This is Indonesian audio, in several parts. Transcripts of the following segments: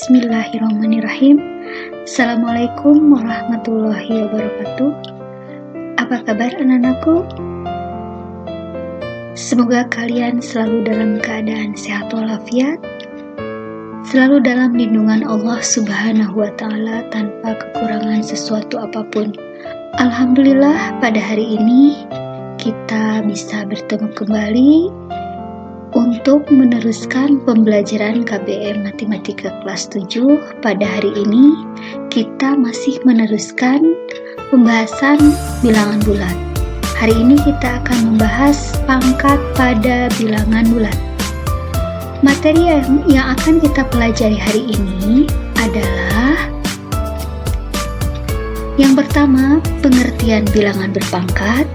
Bismillahirrahmanirrahim. Assalamualaikum warahmatullahi wabarakatuh. Apa kabar anak-anakku? Semoga kalian selalu dalam keadaan sehat walafiat, selalu dalam lindungan Allah Subhanahu wa Ta'ala tanpa kekurangan sesuatu apapun. Alhamdulillah, pada hari ini kita bisa bertemu kembali untuk meneruskan pembelajaran KBM Matematika kelas 7. Pada hari ini kita masih meneruskan pembahasan bilangan bulat. Hari ini kita akan membahas pangkat pada bilangan bulat. Materi yang akan kita pelajari hari ini adalah yang pertama, pengertian bilangan berpangkat.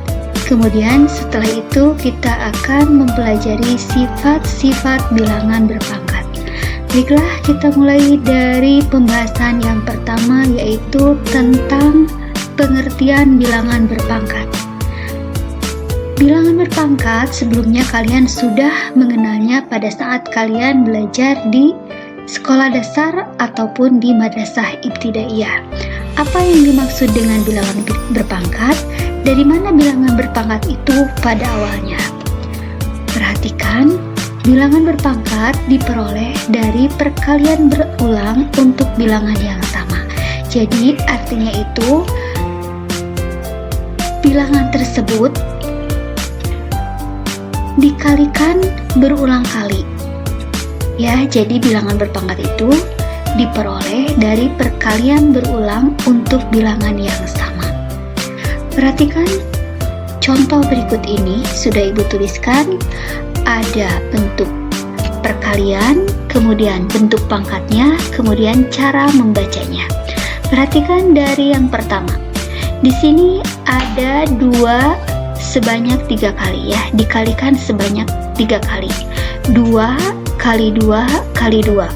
Kemudian setelah itu kita akan mempelajari sifat-sifat bilangan berpangkat. Baiklah, kita mulai dari pembahasan yang pertama, yaitu tentang pengertian bilangan berpangkat. Bilangan berpangkat sebelumnya kalian sudah mengenalnya pada saat kalian belajar di sekolah dasar ataupun di madrasah ibtidaiyah. Apa yang dimaksud dengan bilangan berpangkat? Dari mana bilangan berpangkat itu pada awalnya? Perhatikan, bilangan berpangkat diperoleh dari perkalian berulang untuk bilangan yang sama. Jadi artinya itu bilangan tersebut dikalikan berulang kali. Ya, jadi bilangan berpangkat itu diperoleh dari perkalian berulang untuk bilangan yang sama. Perhatikan contoh berikut ini, sudah Ibu tuliskan. Ada bentuk perkalian, kemudian bentuk pangkatnya, kemudian cara membacanya. Perhatikan dari yang pertama. Di sini ada 2 sebanyak 3 kali ya, dikalikan sebanyak 3 kali. 2 kali 2 kali 2.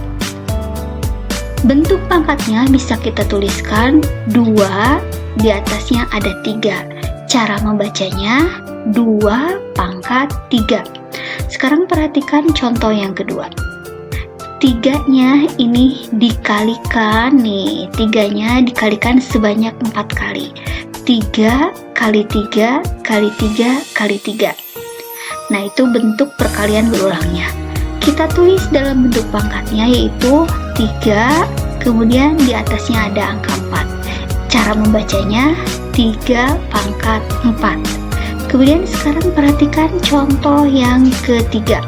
Bentuk pangkatnya bisa kita tuliskan 2, di atasnya ada 3. Cara membacanya 2 pangkat 3. Sekarang perhatikan contoh yang kedua. 3-nya ini dikalikan nih, 3-nya dikalikan sebanyak 4 kali. 3 kali 3 kali 3 kali 3. Nah, itu bentuk perkalian berulangnya. Kita tulis dalam bentuk pangkatnya yaitu 3, kemudian di atasnya ada angka 4. Cara membacanya 3 pangkat 4. Kemudian sekarang perhatikan contoh yang ketiga.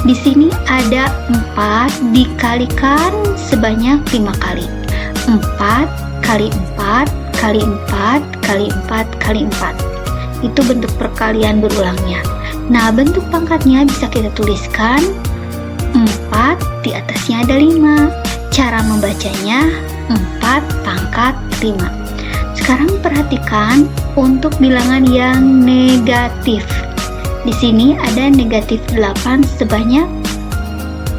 Di sini ada 4 dikalikan sebanyak 5 kali. 4 kali 4 kali 4 kali 4 kali 4. Itu bentuk perkalian berulangnya. Nah, bentuk pangkatnya bisa kita tuliskan 4, di atasnya ada 5. Cara membacanya 4 pangkat 5. Sekarang perhatikan untuk bilangan yang negatif. Di sini ada negatif 8 sebanyak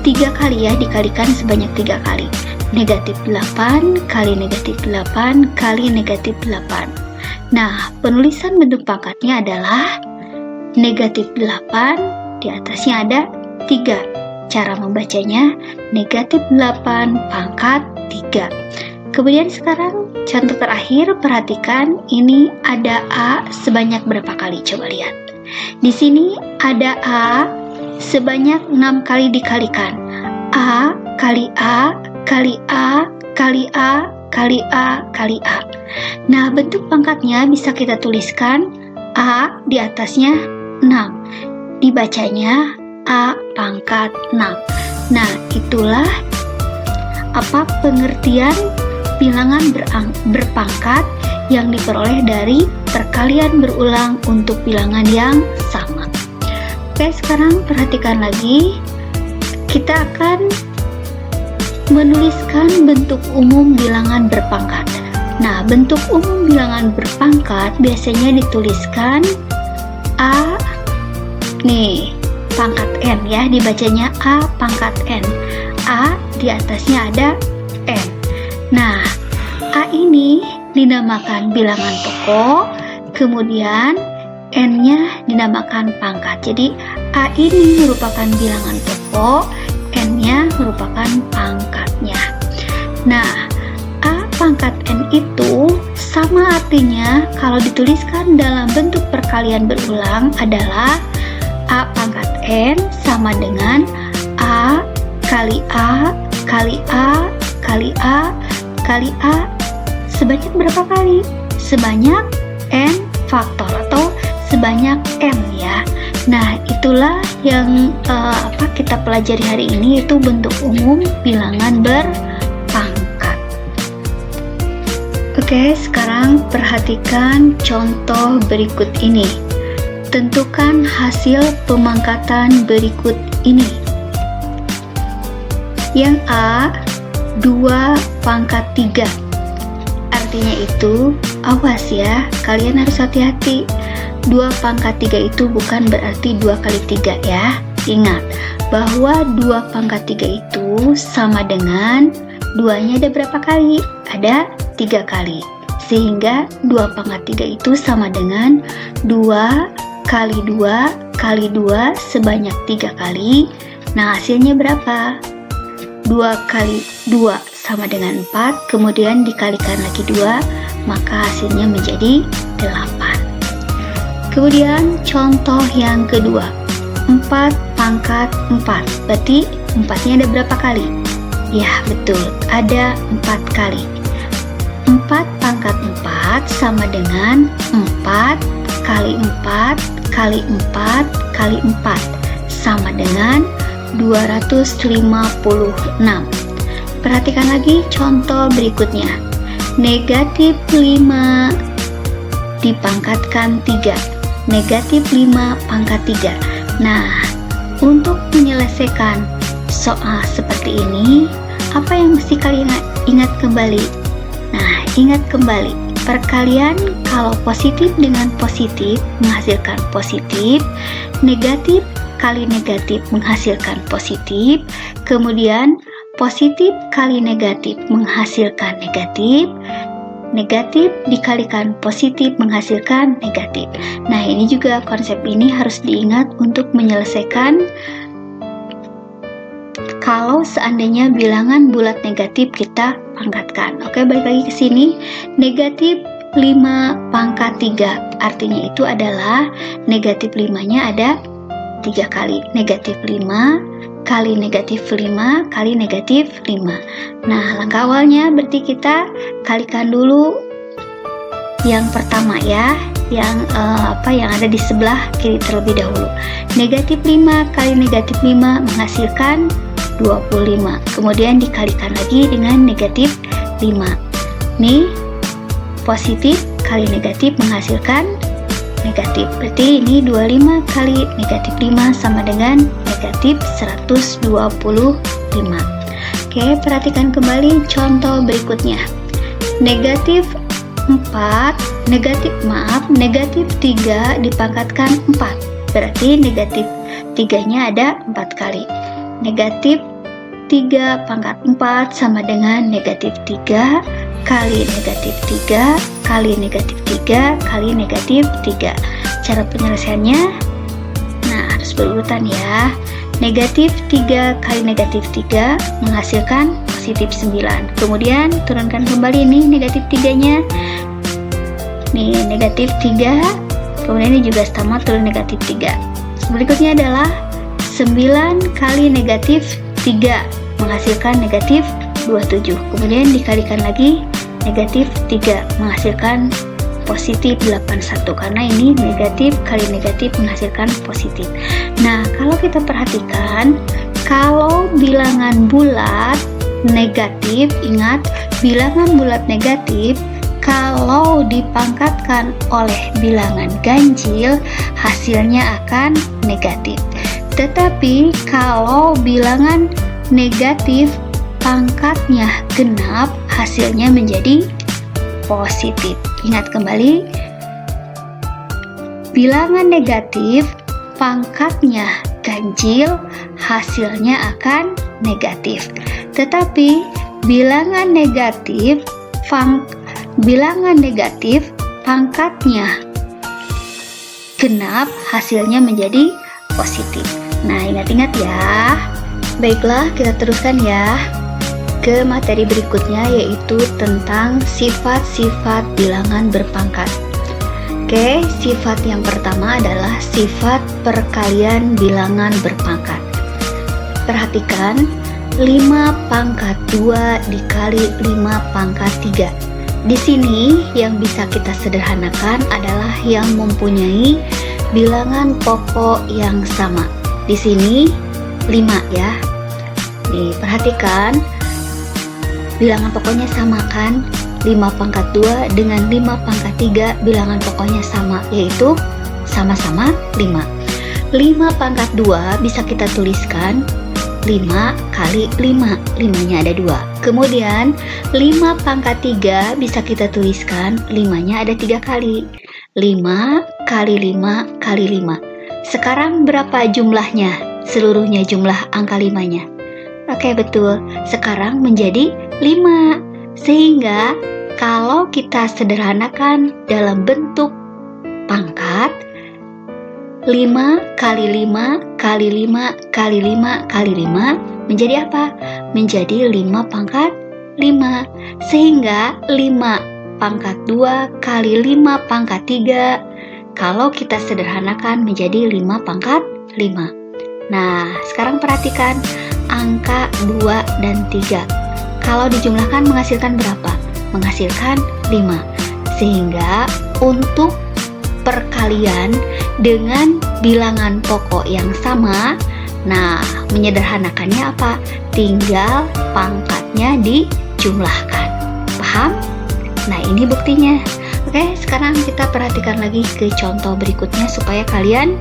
3 kali ya, dikalikan sebanyak 3 kali. Negatif 8 kali negatif 8 kali negatif 8. Nah, penulisan bentuk pangkatnya adalah negatif 8, di atasnya ada 3. Cara membacanya negatif 8 pangkat 3. Kemudian sekarang contoh terakhir, perhatikan ini ada A sebanyak berapa kali? Coba lihat. Di sini ada A sebanyak 6 kali dikalikan. A kali A kali A kali A kali A kali A. Nah, bentuk pangkatnya bisa kita tuliskan A, di atasnya 6. Dibacanya A pangkat 6. Nah, itulah apa pengertian bilangan berpangkat yang diperoleh dari perkalian berulang untuk bilangan yang sama. Oke, sekarang perhatikan lagi. Kita akan menuliskan bentuk umum bilangan berpangkat. Nah, bentuk umum bilangan berpangkat biasanya dituliskan A, nih, pangkat N ya, dibacanya A pangkat N. A, di atasnya ada N. Nah, A ini dinamakan bilangan pokok, kemudian N-nya dinamakan pangkat. Jadi A ini merupakan bilangan pokok, N-nya merupakan pangkatnya. Nah, A pangkat N itu sama artinya kalau dituliskan dalam bentuk perkalian berulang adalah A pangkat N sama dengan A kali A kali A kali A kali A. Sebanyak berapa kali? Sebanyak N faktor atau sebanyak M ya. Nah, itulah yang kita pelajari hari ini, yaitu bentuk umum bilangan berpangkat. Oke, sekarang perhatikan contoh berikut ini. Tentukan hasil pemangkatan berikut ini. Yang A, 2 pangkat 3. Artinya itu, awas ya, kalian harus hati-hati. 2 pangkat 3 itu bukan berarti 2 kali 3 ya. Ingat, bahwa 2 pangkat 3 itu sama dengan 2-nya ada berapa kali? Ada 3 kali. Sehingga 2 pangkat 3 itu sama dengan 2 kali 2 kali 2 sebanyak 3 kali. Nah, hasilnya berapa? 2 kali 2 sama dengan 4, kemudian dikalikan lagi 2, maka hasilnya menjadi 8. Kemudian contoh yang kedua, 4 pangkat 4, berarti 4-nya ada berapa kali? Ya, betul, ada 4 kali. 4 pangkat 4 sama dengan 4 kali 4 kali 4 kali 4 sama dengan 256. Perhatikan lagi contoh berikutnya. Negatif 5 dipangkatkan 3. Negatif 5 pangkat 3. Nah, untuk menyelesaikan soal seperti ini, apa yang mesti kalian ingat kembali? Nah, ingat kembali, perkalian kalau positif dengan positif menghasilkan positif, negatif kali negatif menghasilkan positif, kemudian positif kali negatif menghasilkan negatif, negatif dikalikan positif menghasilkan negatif. Nah, ini juga konsep ini harus diingat untuk menyelesaikan kalau seandainya bilangan bulat negatif kita pangkatkan. Oke, balik lagi ke sini. Negatif 5 pangkat 3, artinya itu adalah negatif 5-nya ada 3 kali. Negatif 5 kali negatif 5 kali negatif 5. Nah, langkah awalnya berarti kita kalikan dulu yang pertama ya, yang yang ada di sebelah kiri terlebih dahulu. Negatif 5 kali negatif 5 menghasilkan 25. Kemudian dikalikan lagi dengan negatif 5. Nih, positif kali negatif menghasilkan negatif. Berarti ini 25 kali negatif 5 sama dengan negatif 125. Oke, perhatikan kembali contoh berikutnya. Negatif 4, negatif 3 dipangkatkan 4. Berarti negatif 3-nya ada 4 kali. Negatif 3 pangkat 4 sama dengan negatif 3 kali negatif 3 kali negatif 3 kali negatif 3. Cara penyelesaiannya, nah, harus berurutan ya. Negatif 3 kali negatif 3 menghasilkan positif 9. Kemudian turunkan kembali nih negatif 3-nya. Nih, negatif 3. Kemudian ini juga sama, turun negatif 3. Berikutnya adalah 9 kali negatif 3 menghasilkan negatif 27. Kemudian dikalikan lagi negatif 3 menghasilkan positif 81, karena ini negatif kali negatif menghasilkan positif. Nah, kalau kita perhatikan, kalau bilangan bulat negatif, ingat, bilangan bulat negatif kalau dipangkatkan oleh bilangan ganjil hasilnya akan negatif. Tetapi kalau bilangan negatif pangkatnya genap, hasilnya menjadi positif. Ingat kembali, bilangan negatif pangkatnya ganjil, hasilnya akan negatif. Tetapi bilangan negatif pangkatnya genap, hasilnya menjadi positif. Nah, ingat-ingat ya. Baiklah, kita teruskan ya. ke materi berikutnya, yaitu tentang sifat-sifat bilangan berpangkat. Oke, sifat yang pertama adalah sifat perkalian bilangan berpangkat. Perhatikan, 5 pangkat 2 dikali 5 pangkat 3. Di sini yang bisa kita sederhanakan adalah yang mempunyai bilangan pokok yang sama. Di sini 5 ya. Diperhatikan, bilangan pokoknya sama kan? 5 pangkat 2 dengan 5 pangkat 3 bilangan pokoknya sama, yaitu sama-sama 5. 5 pangkat 2 bisa kita tuliskan 5 kali 5, 5-nya ada 2. Kemudian 5 pangkat 3 bisa kita tuliskan 5-nya ada 3 kali. 5 kali 5 kali 5. Sekarang berapa jumlahnya? Seluruhnya jumlah angka 5-nya. Oke, betul. Sekarang menjadi 5. Sehingga kalau kita sederhanakan dalam bentuk pangkat, 5 kali 5 kali 5 kali 5 kali 5 menjadi apa? Menjadi 5 pangkat 5. Sehingga 5 pangkat 2 kali 5 pangkat 3 kalau kita sederhanakan menjadi 5 pangkat 5. Nah, sekarang perhatikan angka 2 dan 3. Kalau dijumlahkan menghasilkan berapa? Menghasilkan 5. Sehingga untuk perkalian dengan bilangan pokok yang sama, nah, menyederhanakannya apa? Tinggal pangkatnya dijumlahkan. Paham? Nah, ini buktinya. Oke, sekarang kita perhatikan lagi ke contoh berikutnya supaya kalian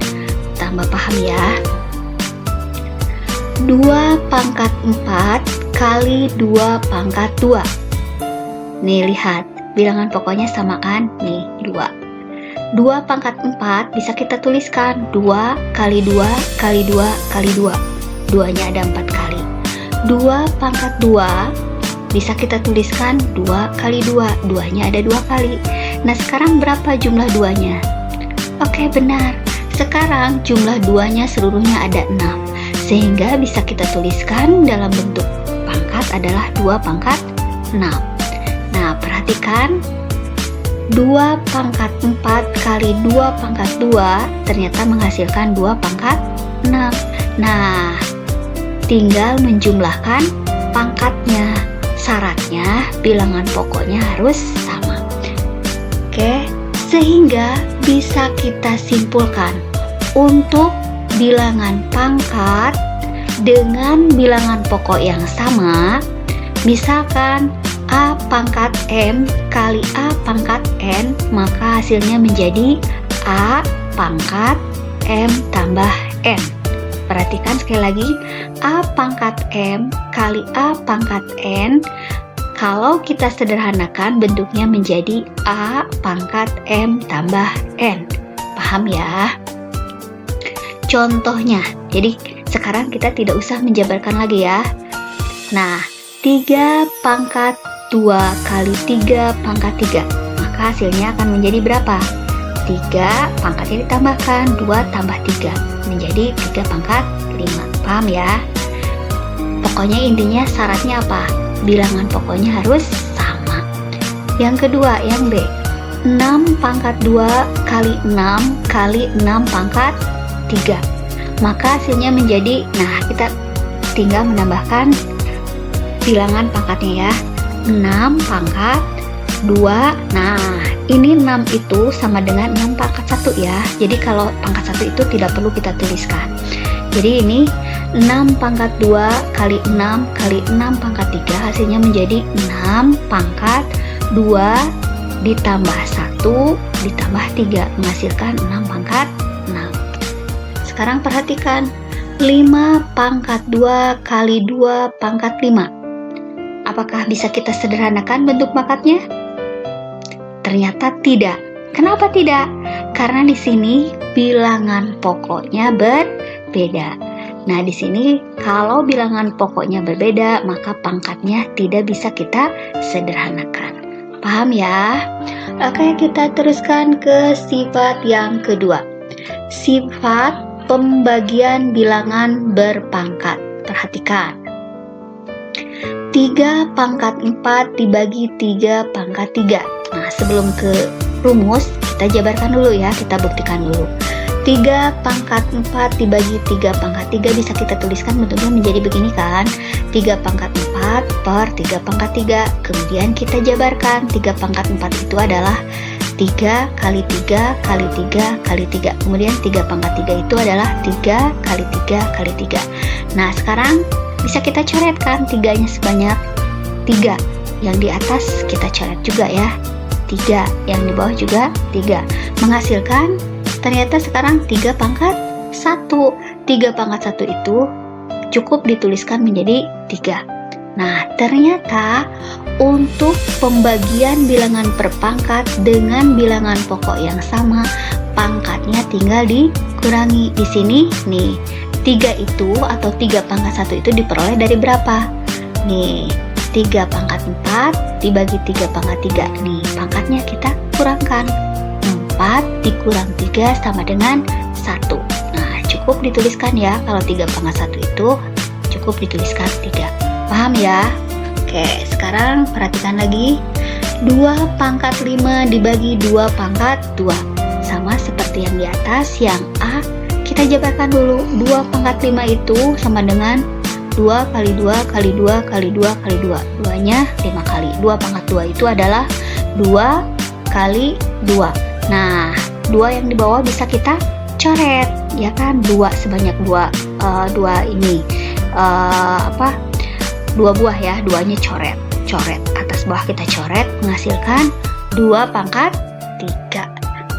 tambah paham ya. 2 pangkat 4 kali 2 pangkat 2. Nih, lihat. Bilangan pokoknya sama kan? Nih, 2. 2 pangkat 4 bisa kita tuliskan 2 kali 2 kali 2 kali 2. 2-nya ada 4 kali. 2 pangkat 2 bisa kita tuliskan 2 kali 2. 2-nya ada 2 kali. Nah, sekarang berapa jumlah 2-nya? Oke, benar. Sekarang jumlah 2-nya seluruhnya ada 6. Sehingga bisa kita tuliskan dalam bentuk pangkat adalah 2 pangkat 6. Nah, perhatikan 2 pangkat 4 kali 2 pangkat 2 ternyata menghasilkan 2 pangkat 6. Nah, tinggal menjumlahkan pangkatnya. Syaratnya bilangan pokoknya harus sama. Oke, sehingga bisa kita simpulkan untuk bilangan pangkat dengan bilangan pokok yang sama, misalkan A pangkat M kali A pangkat N, maka hasilnya menjadi A pangkat M tambah N. Perhatikan sekali lagi, A pangkat M kali A pangkat N, kalau kita sederhanakan bentuknya menjadi A pangkat M tambah N. Paham ya? Contohnya, jadi sekarang kita tidak usah menjabarkan lagi ya. Nah, 3 pangkat 2 kali 3 pangkat 3, maka hasilnya akan menjadi berapa? 3 pangkatnya ditambahkan 2 tambah 3 menjadi 3 pangkat 5. Paham ya? Pokoknya intinya syaratnya apa? Bilangan pokoknya harus sama. Yang kedua, yang B, 6 pangkat 2 kali 6 kali 6 pangkat 3, maka hasilnya menjadi, nah, kita tinggal menambahkan bilangan pangkatnya ya. 6 pangkat 2. Nah, ini 6 itu sama dengan 6 pangkat 1 ya. Jadi kalau pangkat 1 itu tidak perlu kita tuliskan. Jadi ini 6 pangkat 2 kali 6 kali 6 pangkat 3 hasilnya menjadi 6 pangkat 2 ditambah 1 ditambah 3 menghasilkan 6 pangkat 6. Sekarang perhatikan 5 pangkat 2 kali 2 pangkat 5. Apakah bisa kita sederhanakan bentuk pangkatnya? Ternyata tidak. Kenapa tidak? Karena di sini bilangan pokoknya berbeda. Nah, di sini kalau bilangan pokoknya berbeda, maka pangkatnya tidak bisa kita sederhanakan. Paham ya? Oke, kita teruskan ke sifat yang kedua. Sifat pembagian bilangan berpangkat. Perhatikan. 3 pangkat 4 dibagi 3 pangkat 3. Nah, sebelum ke rumus, kita jabarkan dulu ya, kita buktikan dulu. 3 pangkat 4 dibagi 3 pangkat 3 bisa kita tuliskan bentuknya menjadi begini kan. 3 pangkat 4 per 3 pangkat 3. Kemudian kita jabarkan 3 pangkat 4 itu adalah 3 kali 3 kali 3 kali 3. Kemudian 3 pangkat 3 itu adalah 3 kali 3 kali 3. Nah, sekarang bisa kita coretkan 3-nya sebanyak 3. Yang di atas kita coret juga ya. 3, yang di bawah juga 3. Menghasilkan ternyata sekarang 3 pangkat 1. 3 pangkat 1 itu cukup dituliskan menjadi 3. Nah, ternyata untuk pembagian bilangan per pangkat dengan bilangan pokok yang sama, pangkatnya tinggal dikurangi. Di sini nih, 3 itu atau 3 pangkat 1 itu diperoleh dari berapa? Nih, 3 pangkat 4 dibagi 3 pangkat 3. Nih, pangkatnya kita kurangkan. 4 dikurang 3 sama dengan 1. Nah, cukup dituliskan ya, kalau 3 pangkat 1 itu cukup dituliskan 3. Paham ya? Oke, sekarang perhatikan lagi. 2 pangkat 5 dibagi 2 pangkat 2. Sama seperti yang di atas, yang A kita jabarkan dulu. 2 pangkat 5 itu sama dengan 2 kali 2 kali 2 kali 2 kali 2. 2-nya 5 kali. 2 pangkat 2 itu adalah 2 kali 2. Nah, 2 yang di bawah bisa kita coret, ya kan? 2 sebanyak 2 ini 2 buah ya, 2-nya coret atas bawah kita coret, menghasilkan 2 pangkat 3.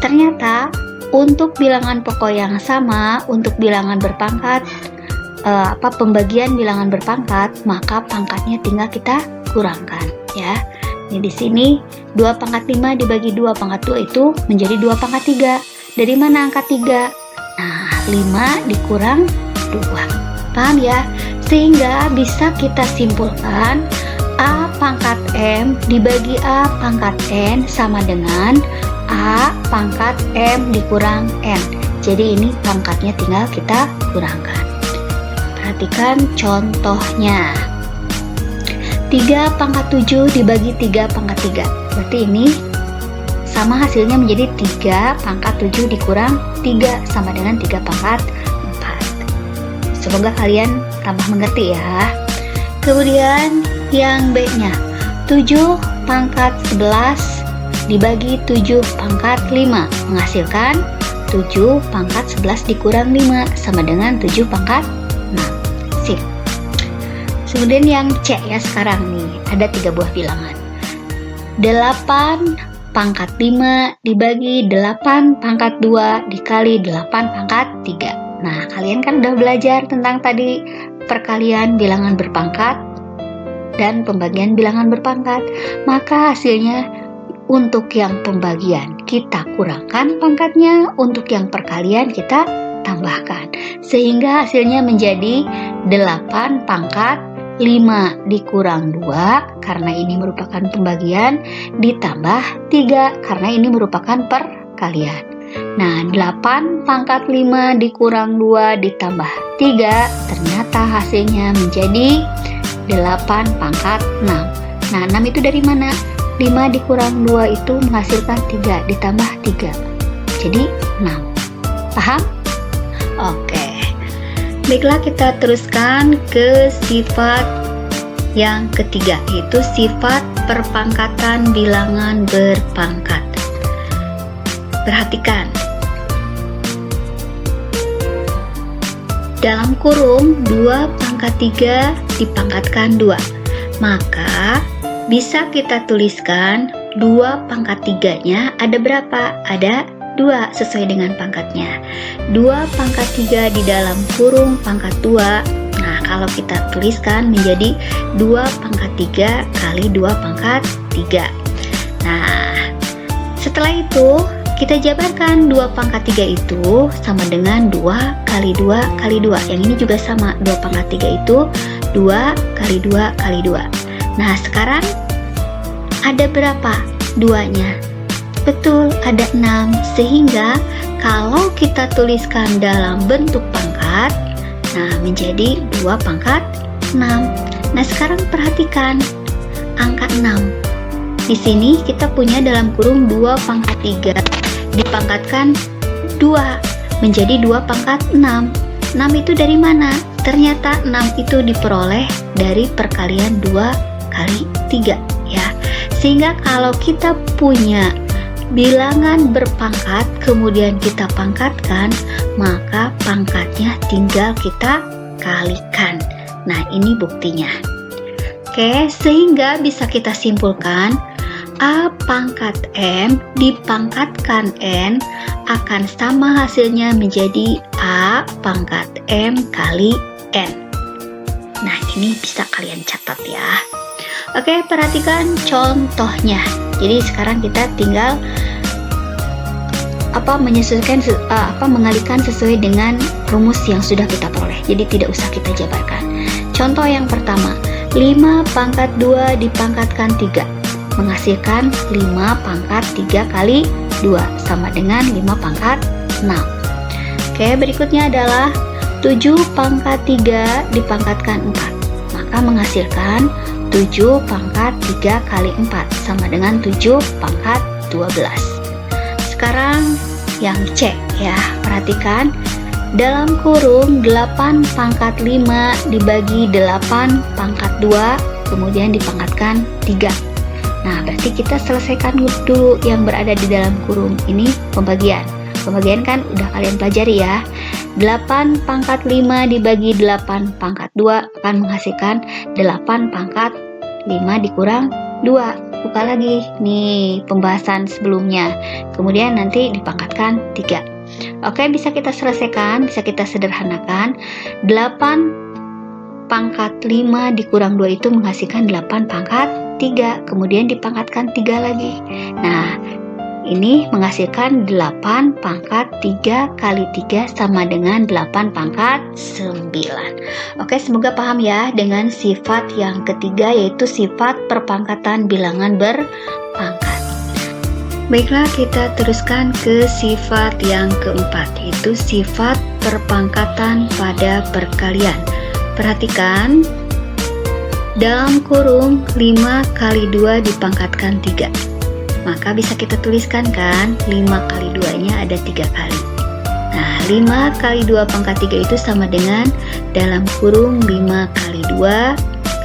Ternyata untuk bilangan pokok yang sama, untuk bilangan berpangkat pembagian bilangan berpangkat, maka pangkatnya tinggal kita kurangkan ya. Ini di sini 2 pangkat 5 dibagi 2 pangkat 2 itu menjadi 2 pangkat 3. Dari mana angka 3? Nah, 5 dikurang 2. Paham ya? Sehingga bisa kita simpulkan A pangkat M dibagi A pangkat N sama dengan A pangkat M dikurang N. Jadi ini pangkatnya tinggal kita kurangkan. Perhatikan contohnya. 3 pangkat 7 dibagi 3 pangkat 3. Berarti ini sama hasilnya menjadi 3 pangkat 7 dikurang 3 sama dengan 3 pangkat 4. Semoga kalian tambah mengerti ya. Kemudian yang B-nya 7 pangkat 11 dibagi 7 pangkat 5 menghasilkan 7 pangkat 11 dikurang 5 sama dengan 7 pangkat 6. Sip. Kemudian yang C ya, sekarang nih ada 3 buah bilangan. 8 pangkat 5 dibagi 8 pangkat 2 dikali 8 pangkat 3. Nah, kalian kan udah belajar tentang tadi perkalian bilangan berpangkat dan pembagian bilangan berpangkat. Maka hasilnya untuk yang pembagian kita kurangkan pangkatnya, untuk yang perkalian kita tambahkan. Sehingga hasilnya menjadi 8 pangkat 5 dikurang 2 karena ini merupakan pembagian, ditambah 3 karena ini merupakan perkalian. Nah, 8 pangkat 5 dikurang 2 ditambah 3 ternyata hasilnya menjadi 8 pangkat 6. Nah, 6 itu dari mana? 5 dikurang 2 itu menghasilkan 3 ditambah 3. Jadi 6. Paham? Oke. Baiklah, kita teruskan ke sifat yang ketiga, yaitu sifat perpangkatan bilangan berpangkat. Perhatikan. Dalam kurung 2 pangkat 3 dipangkatkan 2. Maka bisa kita tuliskan 2 pangkat 3-nya ada berapa? Ada 2 sesuai dengan pangkatnya. 2 pangkat 3 di dalam kurung pangkat 2. Nah, kalau kita tuliskan menjadi 2 pangkat 3 kali 2 pangkat 3. Nah, setelah itu kita jabarkan 2 pangkat 3 itu sama dengan 2 kali 2 kali 2. Yang ini juga sama, 2 pangkat 3 itu 2 kali 2 kali 2. Nah, sekarang ada berapa 2-nya? Betul, ada 6. Sehingga kalau kita tuliskan dalam bentuk pangkat, nah menjadi 2 pangkat 6. Nah, sekarang perhatikan angka 6. Di sini kita punya dalam kurung 2 pangkat 3 dipangkatkan 2 menjadi 2 pangkat 6. 6 itu dari mana? Ternyata 6 itu diperoleh dari perkalian 2 kali 3 ya. Sehingga kalau kita punya bilangan berpangkat kemudian kita pangkatkan, maka pangkatnya tinggal kita kalikan. Nah, ini buktinya. Oke, sehingga bisa kita simpulkan A pangkat M dipangkatkan N akan sama hasilnya menjadi A pangkat M kali N. Nah, ini bisa kalian catat ya. Oke, perhatikan contohnya. Jadi sekarang kita tinggal menyesuaikan mengalihkan sesuai dengan rumus yang sudah kita peroleh. Jadi tidak usah kita jabarkan. Contoh yang pertama, 5 pangkat 2 dipangkatkan 3 menghasilkan 5 pangkat 3 kali 2 sama dengan 5 pangkat 6. Oke, berikutnya adalah 7 pangkat 3 dipangkatkan 4 maka menghasilkan 7 pangkat 3 kali 4 sama dengan 7 pangkat 12. Sekarang yang C ya, perhatikan dalam kurung 8 pangkat 5 dibagi 8 pangkat 2 kemudian dipangkatkan 3. Nah, berarti kita selesaikan dulu yang berada di dalam kurung ini pembagian. Pembagian kan udah kalian pelajari ya. 8 pangkat 5 dibagi 8 pangkat 2 akan menghasilkan 8 pangkat 5 dikurang 2. Buka lagi nih pembahasan sebelumnya. Kemudian nanti dipangkatkan 3. Oke, bisa kita selesaikan, bisa kita sederhanakan. 8 pangkat 5 dikurang 2 itu menghasilkan 8 pangkat 3. Kemudian dipangkatkan 3 lagi. Nah, ini menghasilkan 8 pangkat 3 kali 3 sama dengan 8 pangkat 9. Oke, semoga paham ya dengan sifat yang ketiga, yaitu sifat perpangkatan bilangan berpangkat. Baiklah, kita teruskan ke sifat yang keempat, yaitu sifat perpangkatan pada perkalian. Perhatikan, dalam kurung 5 kali 2 dipangkatkan 3 maka bisa kita tuliskan kan 5 kali 2 nya ada 3 kali. Nah, 5 kali 2 pangkat 3 itu sama dengan dalam kurung 5 kali 2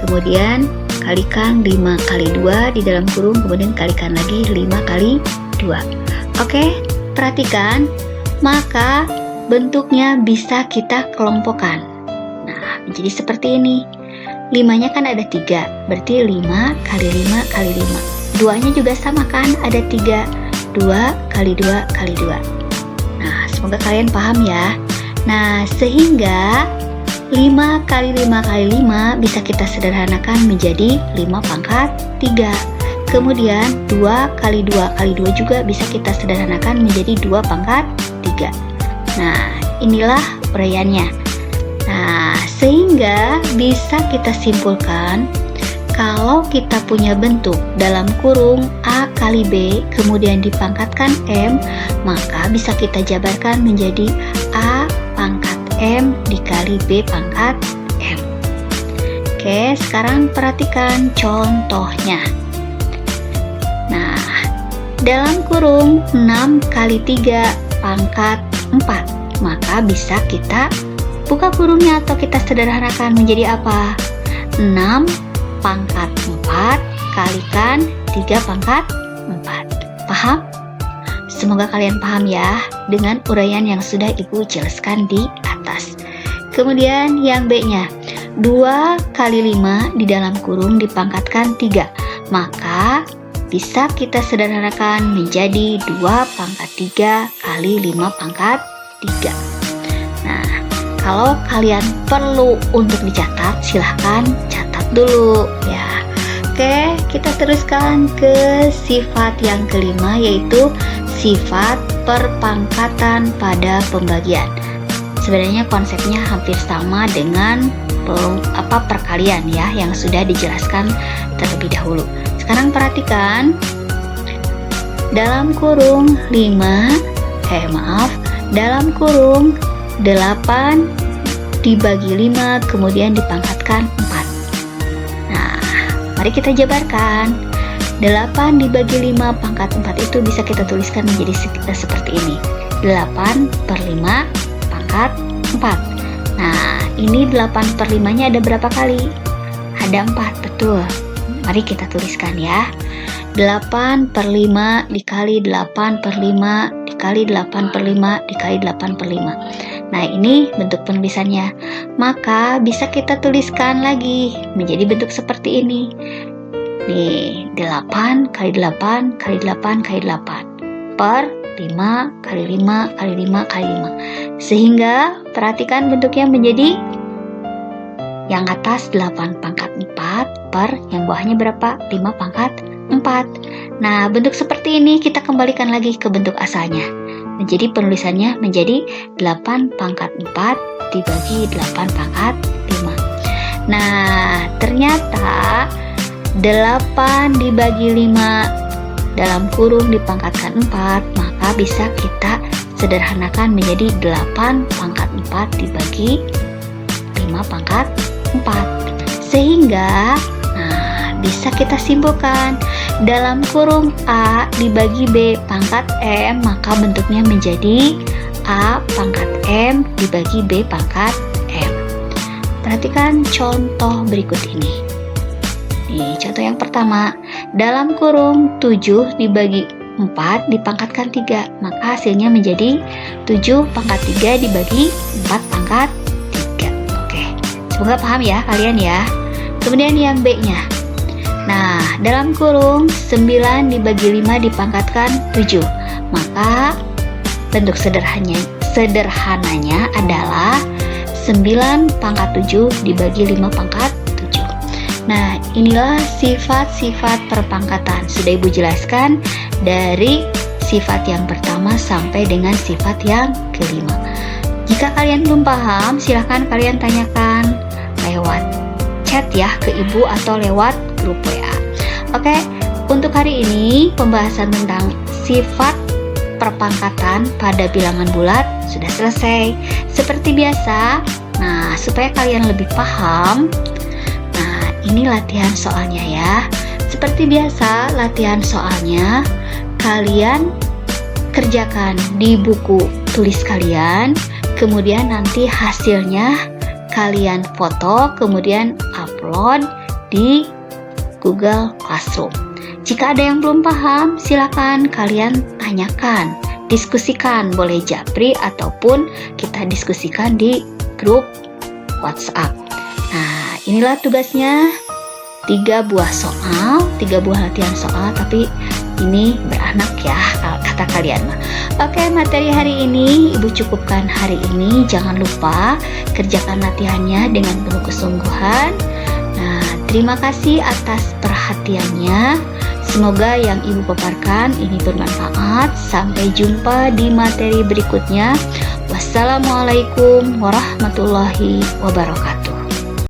kemudian kalikan 5 kali 2 di dalam kurung kemudian kalikan lagi 5 kali 2. Oke, perhatikan, maka bentuknya bisa kita kelompokkan. Nah, menjadi seperti ini. 5-nya kan ada 3, berarti 5 kali 5 kali 5. 2-nya juga sama kan, ada 3. 2 kali 2 kali 2. Nah, semoga kalian paham ya. Nah, sehingga 5 kali 5 kali 5 bisa kita sederhanakan menjadi 5 pangkat 3. Kemudian 2 kali 2 kali 2 juga bisa kita sederhanakan menjadi 2 pangkat 3. Nah, inilah uraiannya. Nah, sehingga bisa kita simpulkan kalau kita punya bentuk dalam kurung A kali B kemudian dipangkatkan M, maka bisa kita jabarkan menjadi A pangkat M dikali B pangkat M. Oke, sekarang perhatikan contohnya. Nah, dalam kurung 6 kali 3 pangkat 4, maka bisa kita buka kurungnya atau kita sederhanakan menjadi apa? 6 pangkat 4 kalikan 3 pangkat 4. Paham? Semoga kalian paham ya dengan uraian yang sudah Ibu jelaskan di atas. Kemudian yang B-nya, 2 kali 5 di dalam kurung dipangkatkan 3, maka bisa kita sederhanakan menjadi 2 pangkat 3 kali 5 pangkat 3. Nah, kalau kalian perlu untuk dicatat, silahkan catat dulu ya. Oke, kita teruskan ke sifat yang kelima, yaitu sifat perpangkatan pada pembagian. Sebenarnya konsepnya hampir sama dengan perkalian ya, yang sudah dijelaskan terlebih dahulu. Sekarang perhatikan, dalam kurung 5, dalam kurung 8 dibagi 5 kemudian dipangkatkan 4. mari kita jabarkan. 8 dibagi 5 pangkat 4 itu bisa kita tuliskan menjadi seperti ini. 8 per 5 pangkat 4. Nah, ini 8 per 5-nya ada berapa kali? Ada 4, betul. Mari kita tuliskan ya. 8 per 5 dikali 8 per 5 dikali 8 per 5 dikali 8 per 5. Nah, ini bentuk penulisannya. Maka bisa kita tuliskan lagi menjadi bentuk seperti ini. Nih, 8 kali 8 kali 8 kali 8 per 5 kali 5 kali 5 kali 5. Sehingga perhatikan bentuknya menjadi yang atas 8 pangkat 4 per yang bawahnya berapa? 5 pangkat 4. Nah, bentuk seperti ini kita kembalikan lagi ke bentuk asalnya. Menjadi penulisannya menjadi 8 pangkat 4 dibagi 8 pangkat 5. Nah, ternyata 8 dibagi 5 dalam kurung dipangkatkan 4, maka bisa kita sederhanakan menjadi 8 pangkat 4 dibagi 5 pangkat 4. Sehingga bisa kita simpulkan dalam kurung A dibagi B pangkat M, maka bentuknya menjadi A pangkat M dibagi B pangkat M. Perhatikan contoh berikut ini. Nih, contoh yang pertama, dalam kurung 7 dibagi 4 dipangkatkan 3, maka hasilnya menjadi 7 pangkat 3 dibagi 4 pangkat 3. Oke, semoga paham ya kalian ya. Kemudian yang B-nya. Nah, dalam kurung 9 dibagi 5 dipangkatkan 7, maka bentuk sederhananya adalah 9 pangkat 7 dibagi 5 pangkat 7. Nah, inilah sifat-sifat perpangkatan. Sudah Ibu jelaskan dari sifat yang pertama sampai dengan sifat yang kelima. Jika kalian belum paham, silahkan kalian tanyakan lewat chat ya ke Ibu atau lewat grup WA. Oke, untuk hari ini pembahasan tentang sifat perpangkatan pada bilangan bulat sudah selesai. Seperti biasa, nah supaya kalian lebih paham, nah ini latihan soalnya ya. Seperti biasa, latihan soalnya kalian kerjakan di buku tulis kalian, kemudian nanti hasilnya kalian foto, kemudian upload di Google Classroom. Jika ada yang belum paham, silakan kalian tanyakan, diskusikan, boleh japri ataupun kita diskusikan di grup WhatsApp. Nah, inilah tugasnya, 3 buah soal, 3 buah latihan soal, tapi ini beranak ya kata kalian. Oke, materi hari ini Ibu cukupkan hari ini. Jangan lupa kerjakan latihannya dengan penuh kesungguhan. Nah, terima kasih atas perhatiannya. Semoga yang Ibu paparkan ini bermanfaat. Sampai jumpa di materi berikutnya. Wassalamualaikum warahmatullahi wabarakatuh.